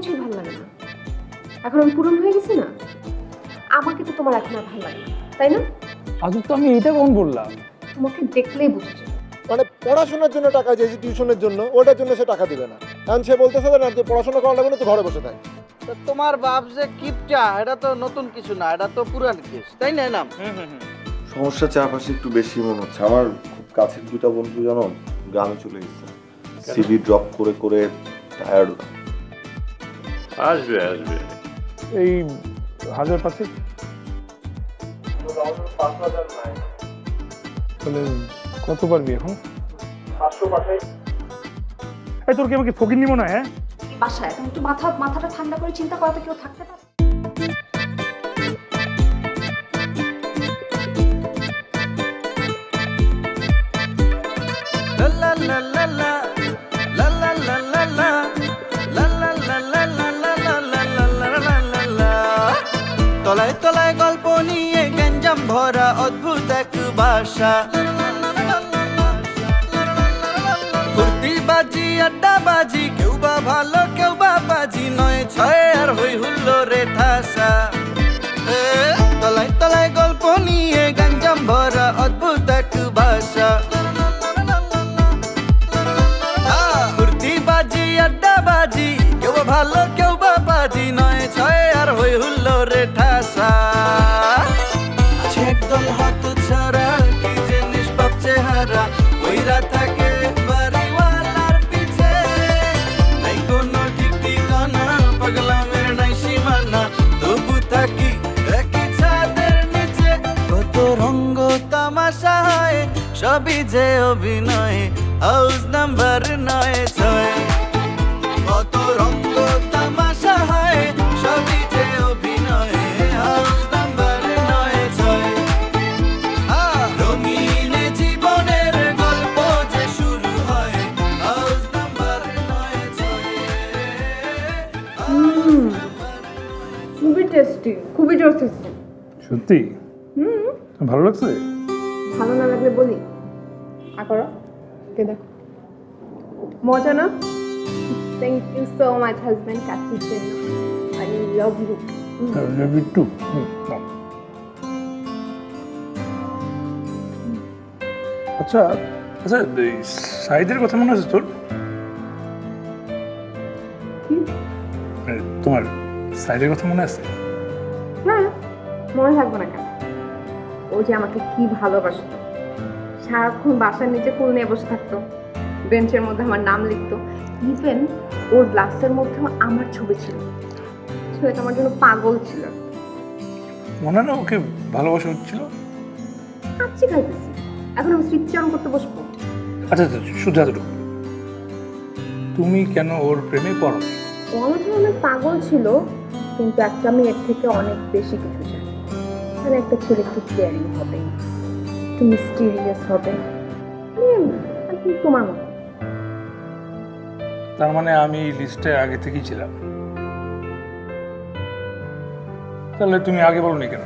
কিছুই ভালো লাগে না। এখন আমি পূরণ হয়ে গেছি না, আমাকে তো তোমার এখন আর ভালো লাগে না, তাই না? আজব তো, আমি এটা কখন বললাম? তোমাকে দেখলেই বুঝেছি। মানে পড়াশোনার জন্য টাকা চেয়েছি, টিউশনের জন্য, ওটার জন্য সে টাকা দেবে না। এখন সে বলতেছে না যে পড়াশোনা করা লাগবে না, তো ঘরে বসে থাকে। তা তোমার বাপ যে কিপটা, এটা তো নতুন কিছু না, এটা তো পুরান কেস, তাই না? নাম সমস্যা চারপাশে একটু বেশি মনে হচ্ছে। আমার খুব কাছের দুটা বন্ধু জানো গ্রামে চলে গেছে, সিভি ড্রপ করে করে টায়ার্ড। আসবে আসবে। এই 1,000-5,000 তাহলে কত পারবি এখন? 500 পাঠাই। এই তোর কি আমাকে ফকির নিব না? হ্যাঁ, বাসায় এখন একটু মাথাটা ঠান্ডা করে চিন্তা করাতে কেউ থাকতে পারে? তলায় তলায় গল্প নিয়ে গঞ্জাম ভরা অদ্ভুত এক ভাষা, ফুর্তিবাজি আড্ডাবাজি, কেউ বা ভালো কেউ বা বাজি, 9-6 আর হই হুল্লো রে ঠাসা। তলায় তলায় গল্প নিয়ে গঞ্জাম ভরা অদ্ভুত এক ভাষা, ফুর্তিবাজি আড্ডাবাজি, কেউ বা ভালো কেউ বা বাজি, 9-6 আর হই হুল্লো রে ঠাসা। আছে একদল হাত ছাড়া, কি যে নিষ্পাপ চেহারা, ওইরা থাকে বাড়িওয়ালার পিছে, নাই কোনো ঠিক ঠিকানা, পাগলামের নাই সীমানা, তবু থাকি একই ছাদের নিচে। কত রঙ্গ তামাশা হয়, সবই যে অভিনয়, হাউস নাম্বার 9-6। কত রঙ্গ তামাশা হয়, সবই যে অভিনয়, হাউস নাম্বার 9-6। রঙিন জীবনের গল্প যে শুরু হয়, হাউস নাম্বার 9-6। খুবই টেস্টি, খুবই জোর টেস্টি। সত্যি ভালো লাগছে। ভালো না লাগলে বলি করো, কে দেখো মজা না? Thank you so much husband, কাচ্চির জন্য। I love you. একটু আচ্ছা আচ্ছা, এই সাইদের কথা মনে আছে তোর? তোমার সাইদের কথা মনে আছে? হ্যাঁ, মনে থাকবো না কেন? ও যে আমাকে কি ভালোবাসতো, সারাক্ষণ বাসার নিচে ফুল নিয়ে বসে থাকতো, বেঞ্চের মধ্যে আমার নাম লিখতো, ইভেন ওর গ্লাসের মধ্যেও আমার ছবি ছিল। ছেলেটা আমার জন্য পাগল ছিল। মনে না ওকে ভালোবাসা হচ্ছিল? কাচ্চি খাইতেছি, এখন আমি স্মৃতিচারণ করতে বসবো? আচ্ছা আচ্ছা, শুধু এতটুকু, তুমি কেন ওর প্রেমে পড়ো? ও আমার জন্য অনেক পাগল ছিল, কিন্তু একটা মেয়ের থেকে অনেক বেশি কিছু চায়। মানে একটা ছেলে একটু কেয়ারিং হবে, একটু মিস্টিরিয়াস হবে, একদম তোমার মতো। তার মানে আমি লিস্টে আগে থেকেই ছিলাম। তাহলে তুমি আগে বলোনি কেন?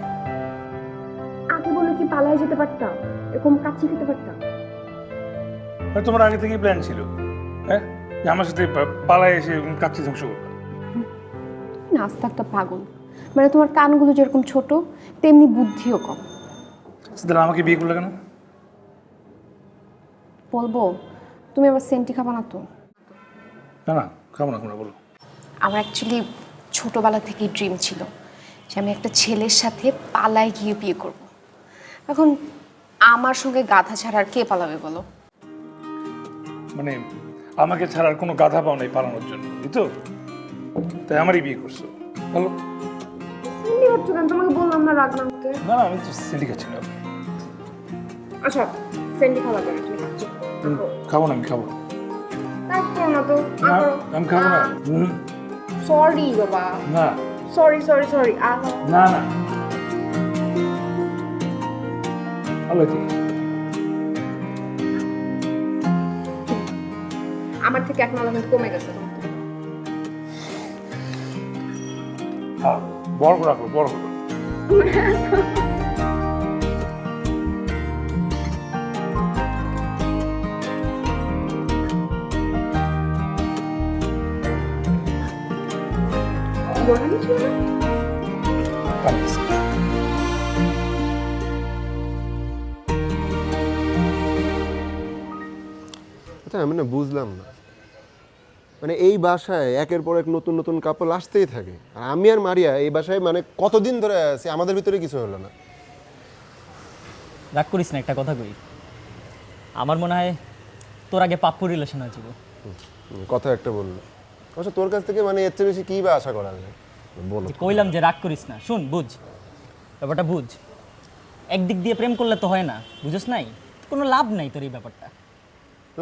আগে বলে কি পালায় যেতে পারতাম? এরকম কাচ্চি খেতে পারতাম? মানে তোমার আগে থেকেই প্ল্যান ছিল, হ্যাঁ, যে আমার সাথে পালায় এসে কাচ্চি ধ্বংস করবে? নাস্তা একটা পাগল, মানে তোমার কানগুলো যেরকম ছোট, তেমনি বুদ্ধিও কম। তাহলে আমাকে বিয়ে করলে কেন? বলবো, তুমি আবার সেন্টি খাবা না তো? না না, খাবো না, বলো। আমার অ্যাকচুয়ালি ছোটবেলা থেকেই ড্রিম ছিল যে আমি একটা ছেলের সাথে পালায় গিয়ে বিয়ে করব। এখন আমার সঙ্গে গাধা ছাড়া আর কে পালাবে বলো? মানে আমাকে ছাড়ার কোনো গাধা পাও নাই পালানোর জন্য, এই তো? তাই আমারই বিয়ে করছো, বলো। তোমাকে বললাম না রাগ না করতে। না না, আমি তো সেন্ডি খাচ্ছিলাম। আচ্ছা, সেন্টি খাওয়া যাবে, তুমি খাবো না, আমি খাবো না। রাগ করো না তো। না, আমি খাবো না। সরি বাবা, না সরি সরি সরি। না না, ভালো কি? আমার থেকে একনলেজমেন্ট কমে গেছে। হ্যাঁ, বড় করে রাখো, বড় করে। বোরহানি ছিল না? পারভেজ। আচ্ছা আমি না বুঝলাম না, মানে এই বাসায় একের পর এক নতুন নতুন কাপড় আসতেই থাকে, আর আমি আর মারিয়া এই বাসায় মানে কতদিন ধরে আছি, আমাদের ভিতরে কিছু হলো না। রাগ করিস না, একটা কথা কই। আমার মনে হয় তোর আগে পাপ্পু রিলেশন হয়েছিল। কথা একটা বললো, অবশ্য তোর কাছ থেকে মানে এর চেয়ে বেশি কী বা আশা করা যায় বলো। কইলাম যে রাগ করিস না, শুন বুঝ ব্যাপারটা বুঝ। একদিক দিয়ে প্রেম করলে তো হয় না, বুঝছ নাই? কোনো লাভ নাই তোর এই ব্যাপারটা।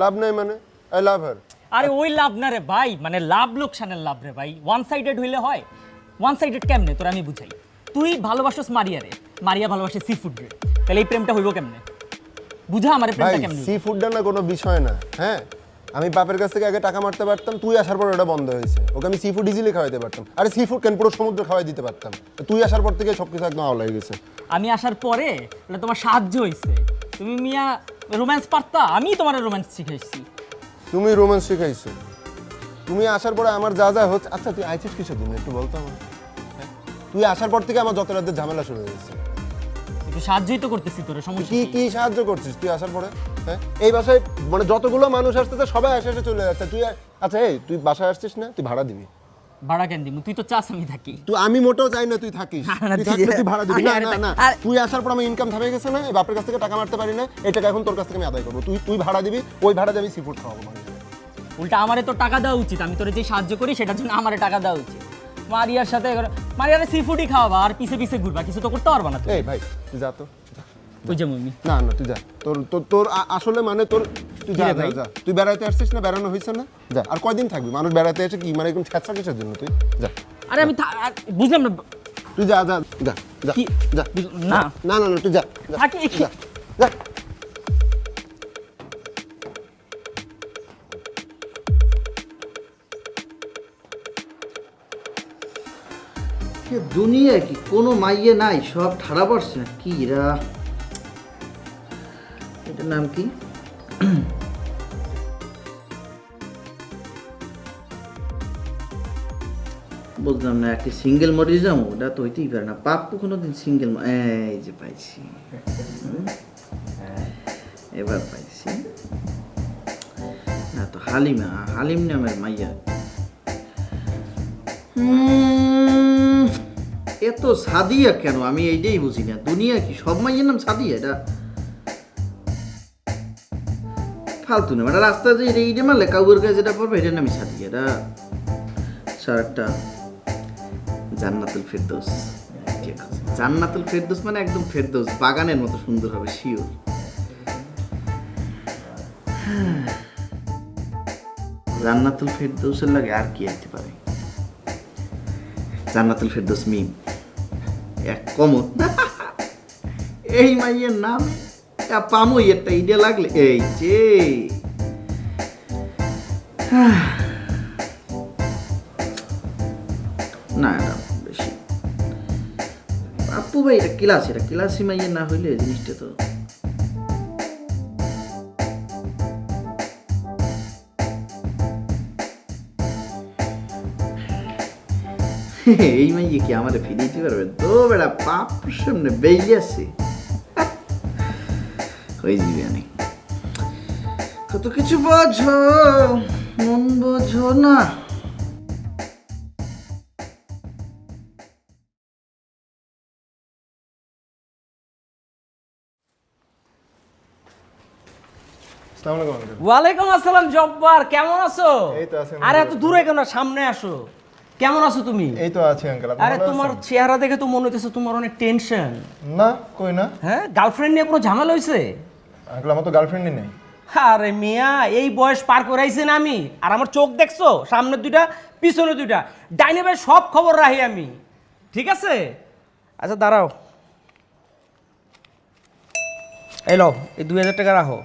লাভ নাই মানে আই লাভ হার। আরে ওই লাভ না রে ভাই, মানে লাভ লোকসানের লাভ রে ভাই। ওয়ান সাইডেড হইলে হয়? ওয়ান সাইডেড কেমনে তোর আমি বুঝাই। তুই ভালোবাসিস মারিয়া রে, মারিয়া ভালোবাসে সি ফুড রে, তাহলে এই প্রেমটা হইব কেমনে? বুঝা আমার ভাই প্রেমটা কেমনে? সি ফুডটা না কোনো বিষয় না, হ্যাঁ আমি বাপের কাছ থেকে আগে টাকা মারতে পারতাম, তুই আসার পর ওটা বন্ধ হয়েছে, ওকে আমি সি ফুড ইজিলি খাওয়াইতে পারতাম। আরে সি ফুড কেন, পুরো সমুদ্র খাওয়াই দিতে পারতাম, তুই আসার পর থেকে সব কিছু একদম আওলা হয়ে গেছে। আমি আসার পরে এটা তোমার সাহায্য হয়েছে। তুমি মিয়া রোম্যান্স পারতা, আমি তোমার রোম্যান্স শিখাইছি। তুমি রোম্যান্স শিখাইছো, তুমি আসার পরে আমার যা যা হচ্ছে। আচ্ছা তুই আইছিস কিসের জন্য একটু বলতো আমার, হ্যাঁ? তুই আসার পর থেকে আমার যত রাতের ঝামেলা শুরু হয়েছে। একটু সাহায্যই তো করতেছি তোর, সমস্যা কি কি সাহায্য করছিস তুই আসার পরে? হ্যাঁ এই বাসায় মানে যতগুলো মানুষ আসতেছে সবাই এসে এসে চলে যাচ্ছে, তুই আচ্ছা এই তুই বাসায় আসছিস না, তুই ভাড়া দিবি। ভাড়া কেন দিমু? তুই তো চাস আমি থাকি। তুই আমি মোটেও চাই না তুই থাকিস, না, তুই থাকলে তুই ভাড়া দিবি না। আরে, না না আরে- তুই আসার পর আমার ইনকাম থামে গেছে না, এই বাপের কাছ থেকে টাকা মারতে পারি না, এই টাকা এখন তোর কাছ থেকে আমি আদায় করবো। তুই তুই ভাড়া দিবি, ওই ভাড়া দিয়ে আমি সি ফুড খাওয়াবো মানে। উল্টা আমারে তো টাকা দেওয়া উচিত, আমি তোরে যে সাহায্য করি সেটার জন্য আমারে টাকা দেওয়া উচিত। মারিয়ার সাথে মারিয়ারে সি ফুডই খাওয়াবা আর পিছে পিছে ঘুরবা, কিছু তো করতে পারবা না তুই। এই ভাই তুই যা তো, ওই যে মম্মি, না না তুই যা, তোর তোর তোর আসলে মানে তোর তুই যা যা যা, তুই বেড়াইতে আসছিস না, বেড়ানো হয়েছে না, যা। আর কয়দিন থাকবি? মানুষ বেড়াতে এসে কি মানে এরকম ছ্যাঁচড়া কিসের জন্য? তুই যা, আরে আমি বুঝলাম না তুই যা যা যা যা কি? যা। না না না না তুই যা যা, থাকি। যা যা। দুনিয়া কি কোনো মাইয়ে নাই, সব ঠাড়া পড়ছে না কি এরা? এটার নাম কি? বুঝলাম না, একটা সিঙ্গেল মরে যাবো, ওটা তো হইতেই পারে না। পাপ্পু কোনোদিন সিঙ্গেল, এই যে পাইছি, এবার পাইছি। না তো হালিমা, হালিম নামের মাইয়া। এত সাদিয়া কেন, আমি এইটাই বুঝি না। দুনিয়া কি সব মাইয়ের নাম সাদিয়া? এটা ফালতু না, মানে রাস্তা যে এইটা মারলে কাউর কাছে যেটা পড়বে এটার নামই সাদিয়া। এটা স্যার একটা জান্নাতুল ফেরদৌস। ঠিক আছে, জান্নাতুল ফেরদৌস মানে একদম ফেরদৌস, বাগানের মতো সুন্দর হবে শিওর। জান্নাতুল ফেরদৌসের লাগে আর কি আসতে পারে? জান্নাতুল ফেরদৌস মিম এক কমন। এই মাইয়ের নাম পামই একটা ইডে লাগলে এই যে না, এটা বেশি। আপু ভাই এটা ক্লাস, এটা ক্লাসি মাইয়ের না হইলে জিনিসটা তো এই মাইয়ে কি আমারে ফিরে দিতে পারবে? তো বেড়া পাপ সামনে বেরিয়ে আছে হয়ে যাবে। আমি কত কিছু বোঝো, মন বোঝো না। আসসালামু আলাইকুম আঙ্কেল। ওয়ালাইকুম আসসালাম জব্বার, কেমন আছো? এই তো আছি, আরে এত দূরে কেন, সামনে আসো। কেমন আছো তুমি? এই তো আছি আঙ্কেল। আরে তোমার চেহারা দেখে তো মনে হচ্ছে তোমার অনেক টেনশন। না কই না হ্যাঁ, গার্লফ্রেন্ড নিয়ে কোনো ঝামেলা হয়েছে? আঙ্কেল, আমার তো গার্লফ্রেন্ডই নেই। আরে মিয়া, এই বয়স পার করাইছি না আমি, আর আমার চোখ দেখছো, সামনে দুইটা পিছনে দুইটা, ডাইনে বাই সব খবর রাখি আমি, ঠিক আছে? আচ্ছা দাঁড়াও, এই লো এই 2000 টাকা রাখো।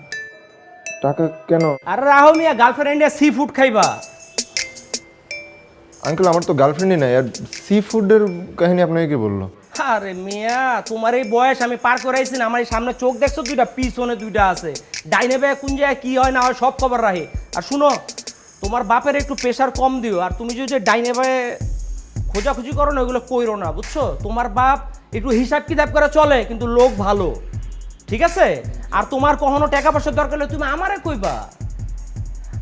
টাকা কেন? আরে রাখো মিয়া, গার্লফ্রেন্ড নিয়ে সি ফুড খাইবা। আঙ্কেল আমার তো গার্লফ্রেন্ডই নাই, আর সি ফুডের কাহিনী আপনাকে কে বললো? আরে মিয়া, তোমার এই বয়স আমি পার করাইছি না, আমার এই সামনে চোখ দেখছো দুইটা, পিছনে দুইটা আছে, ডাইনে বাই কোন জায়গায় কি হয় না হয় সব খবর রাখে। আর শুনো, তোমার বাপের একটু প্রেশার কম দিও, আর তুমি যদি ডাইনে বাই খোঁজাখুঁজি করো না, ওগুলো কইরো না, বুঝছো? তোমার বাপ একটু হিসাব কিতাব করে চলে, কিন্তু লোক ভালো, ঠিক আছে? আর তোমার কখনো টাকা পয়সার দরকার হলে তুমি আমারে কইবা।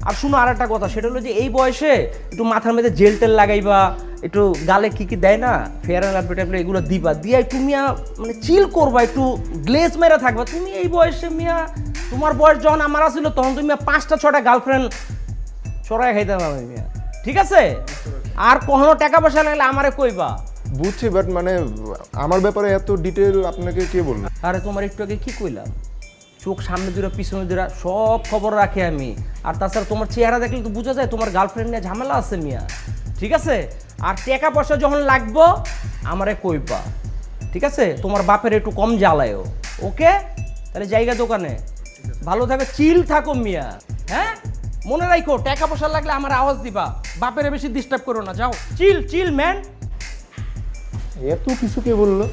আর শুনো আর একটা কথা, সেটা হলো যে এই বয়সে একটু মাথার মধ্যে জেল টেল লাগাইবা, একটু গালে কি দেয় না ফেয়ার অ্যান্ড লাভলি ট্যাবলেট, এগুলো দিবা, দিয়ে একটু মিয়া মানে চিল করবা, একটু গ্লেজ মেরে থাকবা। তুমি এই বয়সে মিয়া, তোমার বয়স যখন আমার আসছিল তখন তুমি 5টা-6টা গার্লফ্রেন্ড ছড়াই খাইতাম আমি মিয়া, ঠিক আছে? আর কখনো টাকা পয়সা লাগলে আমারে কইবা। বুঝছি, বাট মানে আমার ব্যাপারে এত ডিটেল আপনাকে কে বললো? আরে তোমার একটু আগে কি কইলাম, চোখ সামনে দুরা পিছনে দুরা সব খবর রাখি আমি। আর তাছাড়া তোমার চেহারা দেখলে তো বোঝা যায় তোমার গার্লফ্রেন্ড নিয়ে ঝামেলা আছে মিয়া, ঠিক আছে? আর টাকা পয়সা যখন লাগবো আমারে কইবা, ঠিক আছে? তোমার বাপের একটু কম জ্বালায়ও, ওকে? তাহলে জায়গা দোকানে ভালো থাকো, চিল থাকো মিয়া, হ্যাঁ? মনে রাখো টাকা পয়সা লাগলে আমার আওয়াজ দিবা, বাপের বেশি ডিস্টার্ব করো না, যাও। Chill chill man. এত কিছু কে বললো?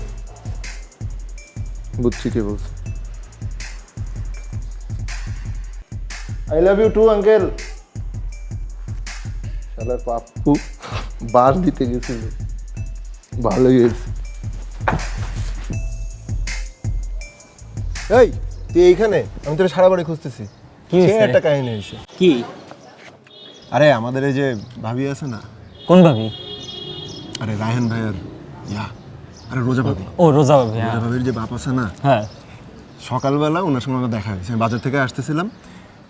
বুঝছি কে বলছে। I love you too uncle. শালা পাপ্পু বাস দিতে গেছিল, ভালো গেছে। এই তুই এইখানে? আমি তোর সারা বাড়ি খুঁজতেছি। সে একটা কাহিনী হয়েছে। কি? আরে আমাদের এই যে ভাবি আছে না? কোন ভাবি? আরে রায়হান ভাইয়ের ইয়া, আরে রোজা ভাবি। ও রোজা ভাবি, হ্যাঁ। রোজা ভাবির যে বাপ আছে না, হ্যাঁ। সকালবেলা ওনার সঙ্গে আমার দেখা হয়েছে, আমি বাজার থেকে আসতেছিলাম,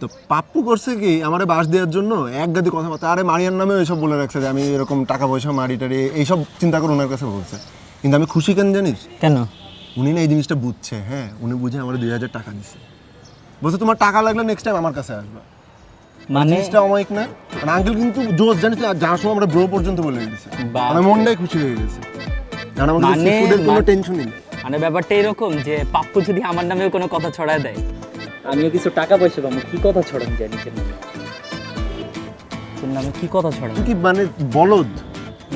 তো পাপ্পু করছে কি আমারে বাস দেওয়ার জন্য এক গাদি কথাবার্তা, আরে মারিয়ার নামে এইসব বলে রাখছে যে আমি এরকম টাকা পয়সা মারি টারি এইসব চিন্তা করে ওনার কাছে বলছে। কিন্তু আমি খুশি কেন জানিস? কেন? উনি না এই জিনিসটা বুঝছে, হ্যাঁ, উনি বুঝে আমার 2000 টাকা দিচ্ছে, বলছে তোমার টাকা লাগলে নেক্সট টাইম আমার কাছে আসবা। মানে জিনিসটা অমায়িক না? মানে আঙ্কেল কিন্তু জোর জানিস, আর যাওয়ার সময় আমরা ব্রো পর্যন্ত বলে দিয়েছে, বাহ। আমার মনটাই খুশি হয়ে গেছে, কারণ আমাদের মানে- ফুডের কোনো মানে- টেনশনই নেই। মানে ব্যাপারটা এরকম যে পাপ্পু যদি আমার নামেও কোনো কথা ছড়ায় দেয়, আমিও কিছু টাকা পয়সা পাবো। কি কথা ছড়ান যায় নিজের নামে? তোর নামে কি কথা ছড়ান? তুই কি মানে বলদ?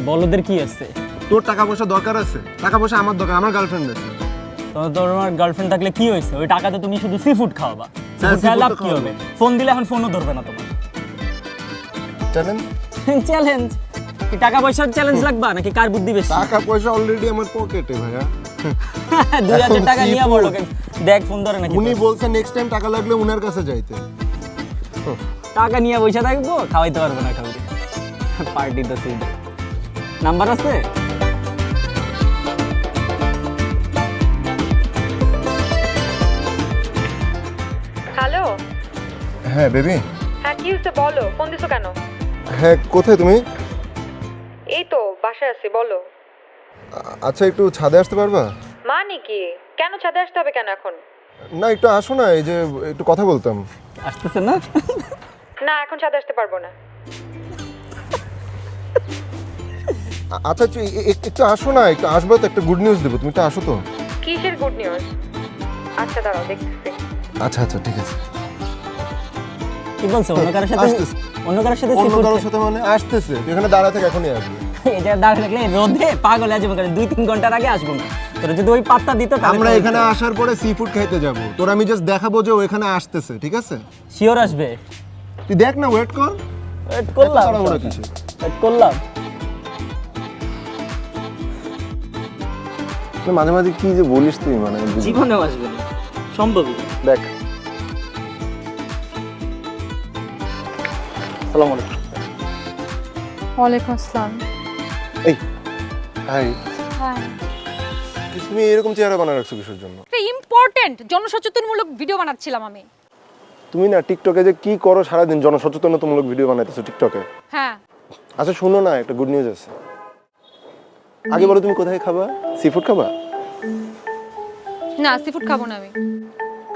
বলদের কি আছে? তোর টাকা পয়সা দরকার আছে? টাকা পয়সা আমার দরকার, আমার গার্লফ্রেন্ড আছে। তোমার গার্লফ্রেন্ড থাকলে কি হয়েছে? ওই টাকাতে তুমি শুধু সি ফুড খাওয়াবা। হ্যাঁ, seafood খাওয়া seafood লাভ তো কি হবে? খাওয়াবো। ফোন দিলে এখন ফোনও ধরবে না তোমার। জানেন চ্যালেঞ্জ কি? টাকা পয়সার চ্যালেঞ্জ লাগবা নাকি কার বুদ্ধি বেশি? টাকা পয়সা অলরেডি আমার পকেটে ভাইয়া। 2000 টাকা নিয়ে বড় দেখ ফোন ধরে নাকি? উনি বলছে নেক্সট টাইম টাকা লাগলে উনার কাছে যাইতে। টাকা নিয়ে পয়সা থাকবো, খাওয়াইতে পারবো না কাউকে। পার্টি তো সেই নাম্বার আছে? হ্যালো। হ্যাঁ বেবি। হ্যাঁ কি হয়েছে বলো, ফোন দিছো কেন? হ্যাঁ কোথায় তুমি? এই তো বাসায় আছি, বলো। আচ্ছা একটু ছাদে আসতে পারবা? মানে কি, কেন ছাদে আসতে হবে কেন এখন? না একটু আসো না, এই যে একটু কথা বলতাম। আসতেছে না? না এখন ছাদে আসতে পারবো না। আচ্ছা একটু আসো না, একটু আসবা তো, একটা গুড নিউজ দেবো, তুমি একটু আসো তো। কিসের গুড নিউজ? আচ্ছা দাঁড়াও দেখতেছি। আচ্ছা আচ্ছা ঠিক আছে। কি বলছো? অন্য কারোর সাথে? আসতেছে। অন্য কারোর সাথে অন্য seafood কারোর সাথে মানে আসতেছে, তুই এখানে দাঁড়া থেকে এখনই আসবে। এটা দাঁড়িয়ে থাকলে রোদে পাগল হয়ে যাবো, 2-3 ঘন্টার আগে আসবো না। তোরা যদি ওই পাত্তা দিত তাহলে আমরা এখানে আসার পরে সি ফুড খাইতে যাব, তোর আমি জাস্ট দেখাবো যে ও এখানে আসতেছে, ঠিক আছে? শিওর আসবে। তুই দেখ না, ওয়েট কর। ওয়েট করলাম, এত তাড়াহুড়ো কিসের? ওয়েট করলাম। মাঝে মাঝে কি যে বলিস তুই, মানে জীবনেও আসবে না, সম্ভবই। দেখ। আসসালামু আলাইকুম। ওয়ালাইকুম আসসালাম। এই হাই, হাই। তুমি এরকম চেহারা বানায় রাখছো কিসের জন্য? একটা ইম্পর্টেন্ট জনসচেতনমূলক ভিডিও বানাচ্ছিলাম আমি। তুমি না টিকটকে যে কি করো সারাদিন, জনসচেতনতামূলক ভিডিও বানাইতেছো টিকটকে। হ্যাঁ। আচ্ছা শুনো না, একটা গুড নিউজ আছে। আগে বলো তুমি কোথায় খাবা? সি ফুড খাবা? না সিফুড খাবো না আমি।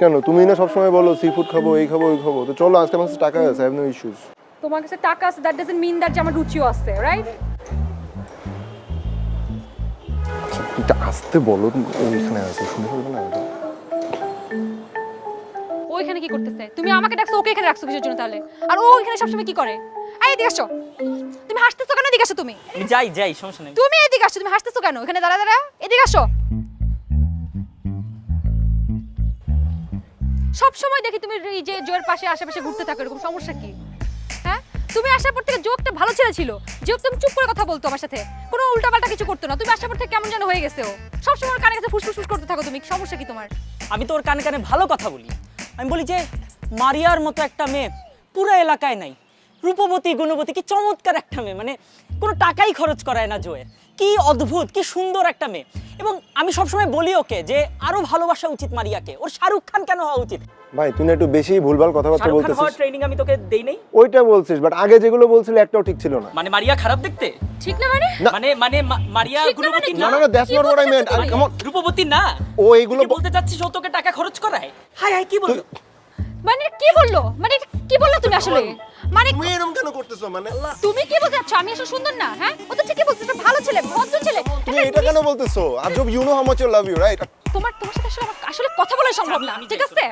কেন? তুমি না সবসময় বলো সি ফুড খাবো, এই খাবো ওই খাবো। তো চলো, আজকে আমার কাছে টাকা আছে, আই হ্যাভ নো ইস্যুস। তোমার কাছে টাকা আছে দ্যাট ডাজন্ট মিন দ্যাট যে আমার রুচিও আছে, রাইট? এটা আসতে বলো, তুমি ওইখানে আছে, শুনে ফেলবে না? ওইখানে কি করতেছে? তুমি আমাকে ডাকছো, ওকে এখানে রাখছো কিসের জন্য তাহলে? আর ও এখানে সবসময় কি করে? এই এদিকে আসো। তুমি হাসতেছো কেন? এদিকে আসো তুমি। আমি যাই যাই, সমস্যা নেই। তুমি এদিকে আসো, তুমি হাসতেছো কেন? এখানে দাঁড়া দাঁড়া, এদিকে আসো। সব সময় দেখি তুমি এই যে জয়ের পাশে আশেপাশে ঘুরতে থাকো, এরকম সমস্যা কি? হ্যাঁ, তুমি আসার পর থেকে জোকটা ভালো ছেলে ছিল, জোক তুমি চুপ করে কথা বলতো আমার সাথে, কোনো উল্টাপাল্টা কিছু করতো না। তুমি আসার পর থেকে কেমন যেন হয়ে গেছে ও, সবসময় ওর কানে কাছে ফুসফুস করতে থাকো তুমি, সমস্যা কি তোমার? আমি তো ওর কানে কানে ভালো কথা বলি। আমি বলি যে মারিয়ার মতো একটা মেয়ে পুরো এলাকায় নাই, রূপবতী গুণবতী, কি চমৎকার একটা মেয়ে, মানে কোনো টাকাই খরচ করায় না জয়ের, কি অদ্ভুত কি সুন্দর একটা মেয়ে। এবং আমি সবসময় বলি ওকে যে আরো ভালোবাসা উচিত মারিয়াকে, ওর শাহরুখ খান কেন হওয়া উচিত? ভাই তুই না একটু বেশি ভুলভাল কথাবার্তা শাহরুখ খান বলতেছিস। হওয়ার ট্রেনিং আমি তোকে দেই নাই? ওইটা বলছিস, বাট আগে যেগুলো বলছিলি একটাও ঠিক ছিল না। মানে মারিয়া খারাপ দেখতে? ঠিক না মানে? মানে মানে মারিয়া ঠিক না গুণবতী মানে না? না না, that's not what I meant. Come on, রূপবতী না? ও এইগুলো কি বলতে চাচ্ছিস ও তোকে টাকা খরচ করায়? হাই হাই কি বললো? মানে কি বললো, মানে এটা কি বললো তুমি আসলে? মানে তুমি এরকম কেন করতেছো? মানে তুমি কি বলতে চাচ্ছ আমি আসলে সুন্দর না? হ্যাঁ, ও তো ঠিকই বলছে, এটা ভালো ছেলে, ভদ্র ছেলে। তুমি এটা কেন বলতেছো? আজব, you know how much I love you, right? তোমার সাথে আসলে আমার আসলে কথা বলা সম্ভব না, ঠিক আছে?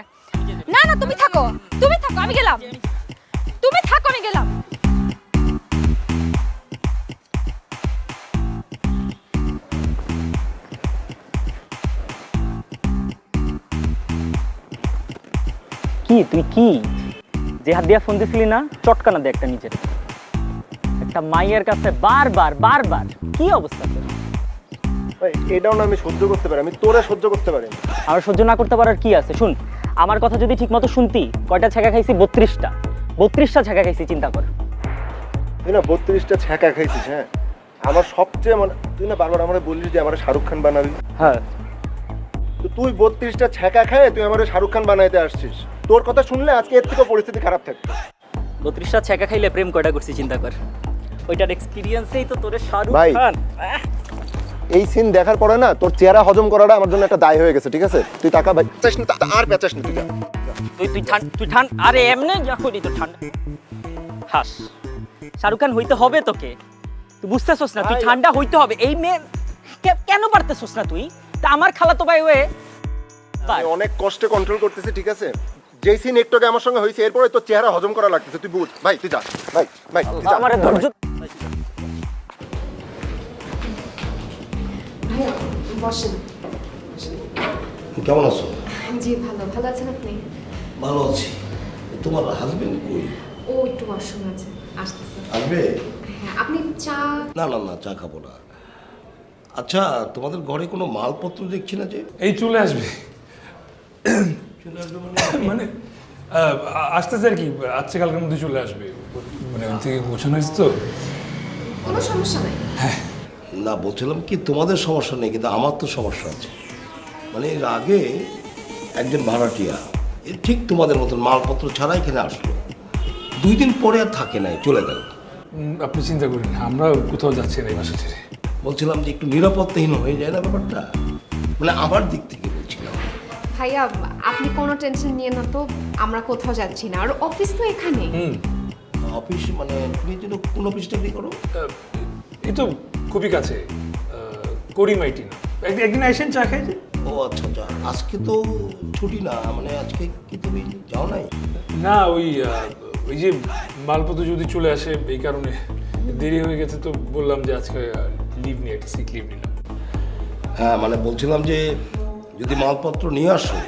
না না, তুমি থাকো, আমি গেলাম। তুমি থাকো, আমি গেলাম। কি তুই কি যে হাত দিয়া ফোন দিছিলি না, চটকানা দে একটা নিজের, একটা মাইয়ের কাছে বারবার বারবার, কি অবস্থা তোর? ভাই এটাও না আমি সহ্য করতে পারি, আমি তোরে সহ্য করতে পারি না। আমার সহ্য না করতে পারার কি আছে? শুন, আমার কথা যদি ঠিক মতো শুনতি, কয়টা ছ্যাঁকা খাইছি? 32টা ছ্যাঁকা খাইছি, চিন্তা কর। তুই না 32টা ছ্যাঁকা খাইছিস। হ্যাঁ, আমার সবচেয়ে মানে তুই না বারবার আমারে বলিস যে আমার শাহরুখ খান বানাবি। হ্যাঁ, তো তুই 32টা ছ্যাঁকা খায় তুই আমারে শাহরুখ খান বানাইতে আসছিস। তোর কথা শুনলে আজকে এর থেকে পরিস্থিতি খারাপ থাকতো। 32টা ছ্যাঁকা খাইলে প্রেম কয়টা করছি চিন্তা কর। ওইটার এক্সপিরিয়েন্সেই তো তোরে শাহরুখ ভাই, খান। এই সিন দেখার পরে না তোর চেহারা হজম করাটা আমার জন্য একটা দায় হয়ে গেছে, ঠিক আছে? তুই টাকা ভাই চাস না, আর পেঁচাস না তুই। তুই ঠান্ডা, আরে এমনি যা করি তো ঠান্ডা হাস। শাহরুখ খান হইতে হবে তোকে, তুই বুঝতেছস না? তুই ঠান্ডা হইতে হবে। এই মেয়ে কেন পারতেছস না তুই? তা আমার খালাতো ভাই হয়ে আমি অনেক কষ্টে কন্ট্রোল করতেছি, ঠিক আছে? যেই সিন একটু আগে আমার সঙ্গে হয়েছে এরপরে তোর চেহারা হজম করা লাগতেছে, তুই বুঝ। ভাই তুই যা, ভাই ভাই তুই যা। আমার ধৈর্য। বসেন। কেমন আছো? জি ভালো আছেন আপনি? ভালো আছি। তোমার হাজবেন্ড কই? ও একটু ওয়াশরুম আছে, আসতেছে। আসবে? হ্যাঁ, আপনি চা? না না না, চা খাবো না। আচ্ছা, তোমাদের ঘরে কোনো মালপত্র দেখছি না যে? এই চলে আসবে। চলে আসবে মানে আসতেছে আর কি, আজকে কালকের মধ্যে চলে আসবে। মানে ওই থেকে গোছানো হয়েছে তো। কোনো সমস্যা নাই। না, বলছিলাম কি তোমাদের সমস্যা নেই, কিন্তু আমার তো সমস্যা আছে। মানে এর আগে একজন ভাড়াটিয়া ঠিক তোমাদের মতন মালপত্র ছাড়া এখানে আসলো, 2 দিন পরে আর থাকে নাই, চলে গেল। আপনি চিন্তা করেন না, আমরা কোথাও যাচ্ছি না এই বাসা ছেড়ে। বলছিলাম যে একটু নিরাপত্তাহীন হয়ে যায় না ব্যাপারটা, মানে আমার দিক থেকে বলছিলাম। ভাইয়া আপনি কোনো টেনশন নিয়ে না তো, আমরা কোথাও যাচ্ছি না, আর অফিস তো এখানে। অফিস মানে তুমি যেন কোন অফিসটা করো? এই তো খুবই কাছে, করিমাইটি না। একদিন আসেন চা খাই যে। ও আচ্ছা আচ্ছা, আজকে তো ছুটি না, মানে আজকে কি তুমি যাও নাই? না ওই যে মালপত্র যদি চলে আসে এই কারণে দেরি হয়ে গেছে, তো বললাম যে আজকে লিভ নিয়ে একটা সিক লিভ নিলাম। হ্যাঁ, মানে বলছিলাম যে যদি মালপত্র নিয়ে আসো,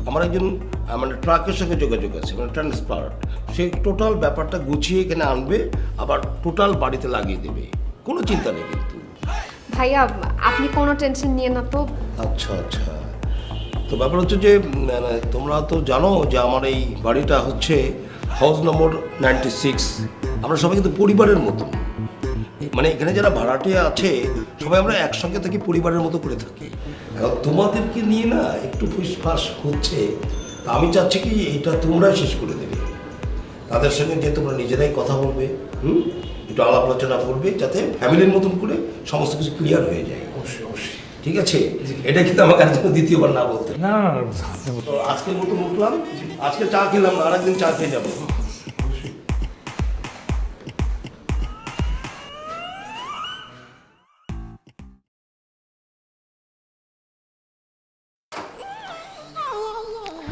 আমার একজন মানে ট্রাকের সঙ্গে যোগাযোগ আছে, মানে ট্রান্সপার্ট, সে টোটাল ব্যাপারটা গুছিয়ে এখানে আনবে, আবার টোটাল বাড়িতে লাগিয়ে দেবে, কোনো চিন্তা নেই কিন্তু। ভাইয়া আপনি কোনো টেনশন নিয়ে না তো। আচ্ছা আচ্ছা, তো ব্যাপার হচ্ছে যে তোমরা তো জানো যে আমার এই বাড়িটা হচ্ছে হাউস নম্বর 96। আমরা সবাই কিন্তু পরিবারের মতো, মানে এখানে যারা ভাড়াটিয়া আছে সবাই আমরা একসঙ্গে থাকি, পরিবারের মতো করে থাকি। এখন তোমাদেরকে নিয়ে না একটু ফুসফাস হচ্ছে, তা আমি চাচ্ছি কি এটা তোমরাই শেষ করে দেবে। তাদের সঙ্গে যে তোমরা নিজেরাই কথা বলবে, একটু আলাপ আলোচনা করবে, যাতে ফ্যামিলির মতন করে সমস্ত কিছু ক্লিয়ার হয়ে যায়। অবশ্যই অবশ্যই। ঠিক আছে? এটা কিন্তু আমাকে আর জন্য দ্বিতীয়বার না বলতে। না না না, তো আজকের মতো উঠলাম, আজকে চা খেলাম না, আরেকদিন চা খেয়ে যাবো।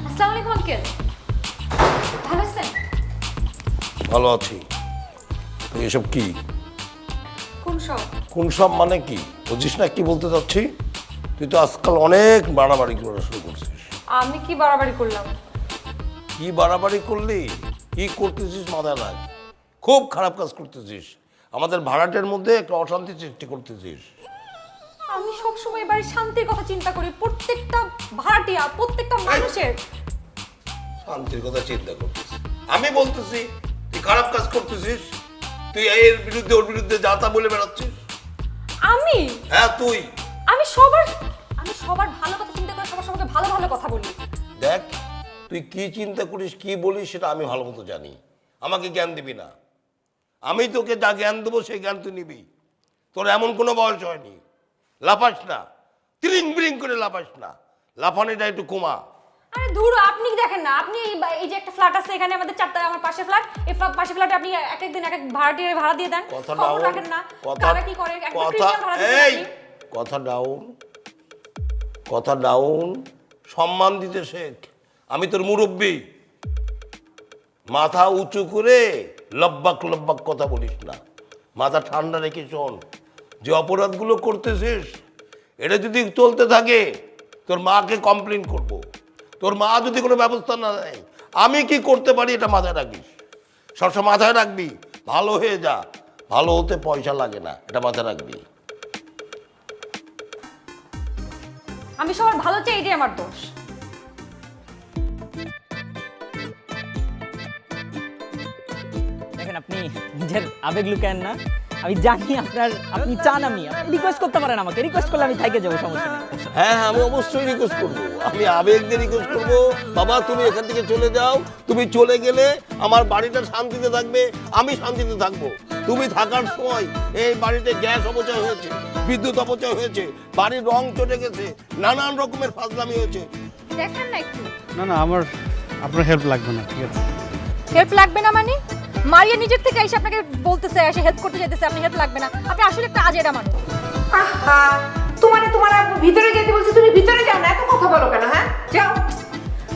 আসসালামু আলাইকুম আঙ্কেল, ভালো আছেন? ভালো আছি। তো এসব কি? কোন সব? কোন সব মানে কি বুঝিস না? কি বলতে চাচ্ছি? তুই তো আজকাল অনেক বাড়াবাড়ি করা শুরু করছিস। আমি কি বাড়াবাড়ি করলাম? কি বাড়াবাড়ি করলি, কি করতেছিস মাথায় রাখ। খুব খারাপ কাজ করতেছিস, আমাদের ভাড়াটের মধ্যে একটা অশান্তি সৃষ্টি করতেছিস। আমি সবসময় বাড়ির শান্তির কথা চিন্তা করি, প্রত্যেকটা ভাড়াটিয়া, প্রত্যেকটা মানুষের। শান্তির কথা চিন্তা করতেছিস, আমি বলতেছি তুই খারাপ কাজ করতেছিস, তুই এর বিরুদ্ধে ওর বিরুদ্ধে যা তা বলে বেড়াচ্ছিস। আমি হ্যাঁ তুই। আমি সবার ভালো কথা চিন্তা করে সবার সঙ্গে ভালো ভালো কথা বলি। দেখ তুই কি চিন্তা করিস কি বলিস সেটা আমি ভালো মতো জানি, আমাকে জ্ঞান দিবি না। আমি তোকে যা জ্ঞান দেবো সেই জ্ঞান তুই নিবি। তোর এমন কোনো বয়স হয়নি, লাফাস না, তিরিং বিরিং করে লাফাস না, লাফানিটা একটু কমা। আরে ধুর, আপনি দেখেন না, আপনি এই যে একটা ফ্ল্যাট আছে এখানে আমাদের 4 তলা, আমার পাশে ফ্ল্যাট, এই পাশে ফ্ল্যাটে আপনি এক এক দিন এক এক ভাড়াটিয়া ভাড়া দিয়ে দেন, খবর রাখেন না তারা কি করে, একটা প্রিমিয়াম ভাড়া দিয়ে এই কথা ডাউন, সম্মান দিতে শেখ। আমি তোর মুরব্বি, মাথা উঁচু করে লব্বাক লব্বাক কথা বলিস না, মাথা ঠান্ডা রেখে শোন। যে অপরাধগুলো করতেছিস এটা যদি চলতে থাকে তোর মাকে কমপ্লেন করব। তোর মা যদি কোনো ব্যবস্থা না নেয় আমি কি করতে পারি এটা মাথায় রাখিস, সবসময় মাথায় রাখবি। ভালো হয়ে যা, ভালো হতে পয়সা লাগে না, এটা মাথায় রাখবি। আমি সবার ভালো চাই, এটাই আমার দোষ। দেখেন আপনি নিজের আবেগ লুকায়েন না, আমি জানি আপনি চান, আমি রিকোয়েস্ট করতে পারেন আমাকে, রিকোয়েস্ট করলে আমি থেকে যাবো, সমস্যা নেই। হ্যাঁ আমি অবশ্যই রিকোয়েস্ট করবো, আমি আবেগ দিয়ে রিকোয়েস্ট করবো। বাবা তুমি এখান থেকে চলে যাও, তুমি চলে গেলে আমার বাড়িটা শান্তিতে থাকবে, আমি শান্তিতে থাকবো। তুমি থাকার সময় এই বাড়িতে গ্যাস অপচয় হয়েছে, বিদ্যুৎ অপচয় হয়েছে, বাড়ির রং চটে গেছে, নানান রকমের ফাজলামি হয়েছে। দেখেন না একটু। না আপনার হেল্প লাগবে না, ঠিক আছে? হেল্প লাগবে না মানে? মারিয়া নিজের থেকে এসে আপনাকে বলতেছে, এসে হেল্প করতে যেতেছে, আপনি হেল্প লাগবে না, আপনি আসলে একটা আজেরা মানুষ। আহা, তোমার ভিতরে যেতে বলছি, তুমি ভিতরে যাও না, এত কথা বলো কেন? হ্যাঁ যাও।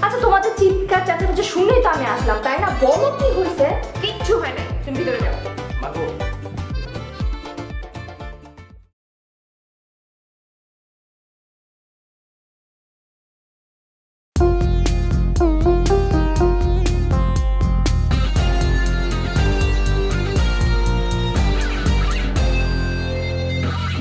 আচ্ছা তোমাদের চিৎকার চাচামেচি শুনেই তো আমি আসলাম, তাই না? বলো কি হয়েছে?